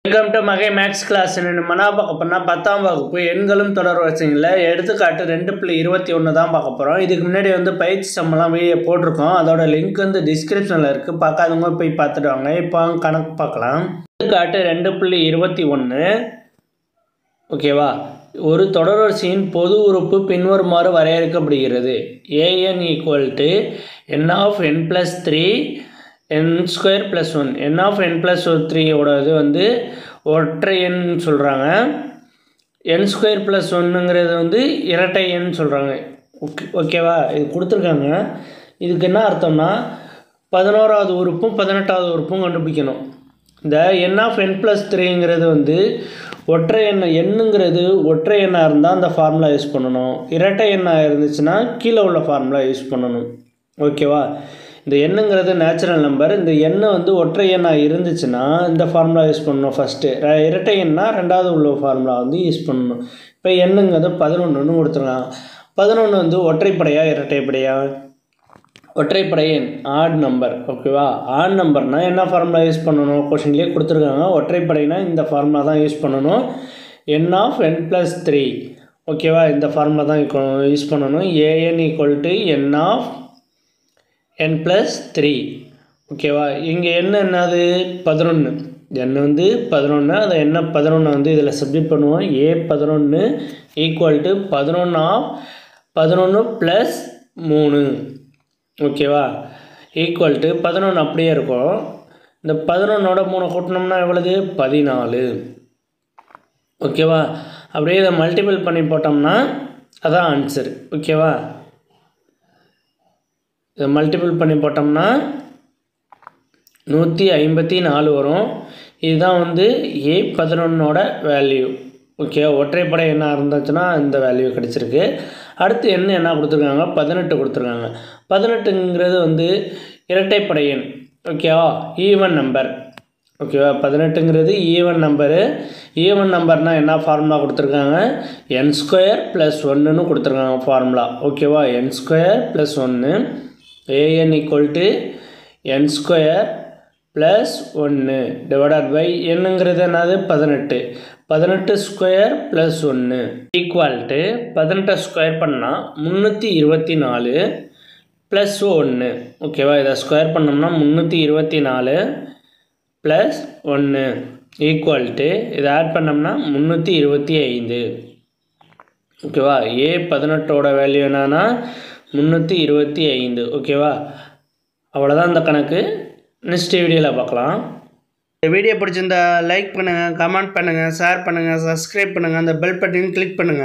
Welcome to மகை maths class. நம்ம பார்க்க போனால் 10ஆம் வகுப்பு எண்களும் தொடர் வரிசைகளில் எடுத்துக்காட்டு 2.21 தான் பார்க்க போகிறோம். இதுக்கு முன்னாடி பயிற்சி சம்மெல்லாம் வீடியோ போட்டிருக்கோம். அதோட லிங்க் டிஸ்கிரிப்ஷனில் இருக்குது. பார்க்காதவங்க போய் பார்த்துட்டு வாங்க. இப்போ கணக்கு பார்க்கலாம். எடுத்துக்காட்டு 2.21. ஓகேவா? ஒரு தொடர் வரிசையின் பொது உறுப்பு பின்வருமாறு வரையறுக்கப்படுகிறது. an = n of n+3 n square plus 1. n of n+3 ஓடது ஒற்றை எண் சொல்கிறாங்க. n square plus 1ங்கிறது இரட்டை எண் சொல்கிறாங்க. ஓகேவா? இது கொடுத்துருக்காங்க. இதுக்கு என்ன அர்த்தம்னா 11வது உறுப்பும் 18வது உறுப்பும் கண்டுபிடிக்கணும். இந்த n of n+3ங்கிறது ஒற்றை எண். எண்ணுங்கிறது ஒற்றை எண்ணாக இருந்தால் அந்த ஃபார்முலா யூஸ் பண்ணணும். இரட்டை எண்ணாக இருந்துச்சுன்னா கீழே உள்ள ஃபார்முலா யூஸ் பண்ணணும். ஓகேவா? இந்த எண்ணுங்கிறது நேச்சுரல் நம்பர். இந்த எண்ணு ஒற்றை எண்ணாக இருந்துச்சுன்னா இந்த ஃபார்முலா யூஸ் பண்ணணும் ஃபஸ்ட்டு. இரட்டை எண்ணா ரெண்டாவது உள்ள ஃபார்முலா யூஸ் பண்ணணும். இப்போ எண்ணுங்கிறது 11ன்னு கொடுத்துருக்காங்க. 11 ஒற்றைப்படையா இரட்டைப்படையா? ஒற்றைப்படை எண், ஆட் நம்பர். ஓகேவா? ஆட் நம்பர்னால் என்ன ஃபார்முலா யூஸ் பண்ணணும்? கொஷின்லேயே கொடுத்துருக்காங்க. ஒற்றைப்படைனா இந்த ஃபார்முலா தான் யூஸ் பண்ணணும். n of n+3. ஓகேவா? இந்த ஃபார்முலா தான் யூஸ் பண்ணணும். an = n of n+3. ஓகேவா? இங்கே என்னது 11. n 11. அந்த என்ன 11 இதில் சப்ஜெக்ட் பண்ணுவோம். a11 = 11 of 11 + 3. ஓகேவா? = 11 அப்படியே இருக்கும். இந்த 11ஓட 3 கூட்டினோம்னா எவ்வளவு? 14. ஓகேவா? அப்படியே இதை மல்டிபிள் பண்ணி போட்டோம்னா அதான் ஆன்சர். ஓகேவா? இதை மல்டிபிள் பண்ணி போட்டோம்னா 154 வரும். இதுதான் a11ஓட வேல்யூ. ஓகே, ஒற்றைப்படை என்ன இருந்துச்சுன்னா இந்த வேல்யூ கிடச்சிருக்கு. அடுத்து என்ன கொடுத்துருக்காங்க? 18 கொடுத்துருக்காங்க. 18ங்கிறது இரட்டைப்படை எண். ஓகேவா? Even number. ஓகேவா? 18ங்கிறது ஈவன் நம்பரு. ஈவன் நம்பர்னால் என்ன ஃபார்முலா கொடுத்துருக்காங்க? n² + 1ன்னு கொடுத்துருக்காங்க ஃபார்முலா. ஓகேவா? n² + 1. an = n² + 1 divided by என்னங்கிறது என்னது? 18. 18² + 1 = 18 ஸ்கொயர் பண்ணால் 324 + 1. ஓகேவா? இதை ஸ்கொயர் பண்ணோம்னா 324 + 1 = இதை ஆட் பண்ணோம்னா 325. ஓகேவா? a18ஓட வேல்யூ என்னன்னா 325. ஓகேவா? அவ்வளோதான் இந்த கணக்கு. நெக்ஸ்ட் வீடியோவில் பார்க்கலாம். இந்த வீடியோ பிடிச்சிருந்தா லைக் பண்ணுங்கள், கமெண்ட் பண்ணுங்கள், ஷேர் பண்ணுங்கள், சப்ஸ்கிரைப் பண்ணுங்கள், அந்த பெல் பட்டனையும் கிளிக் பண்ணுங்கள்.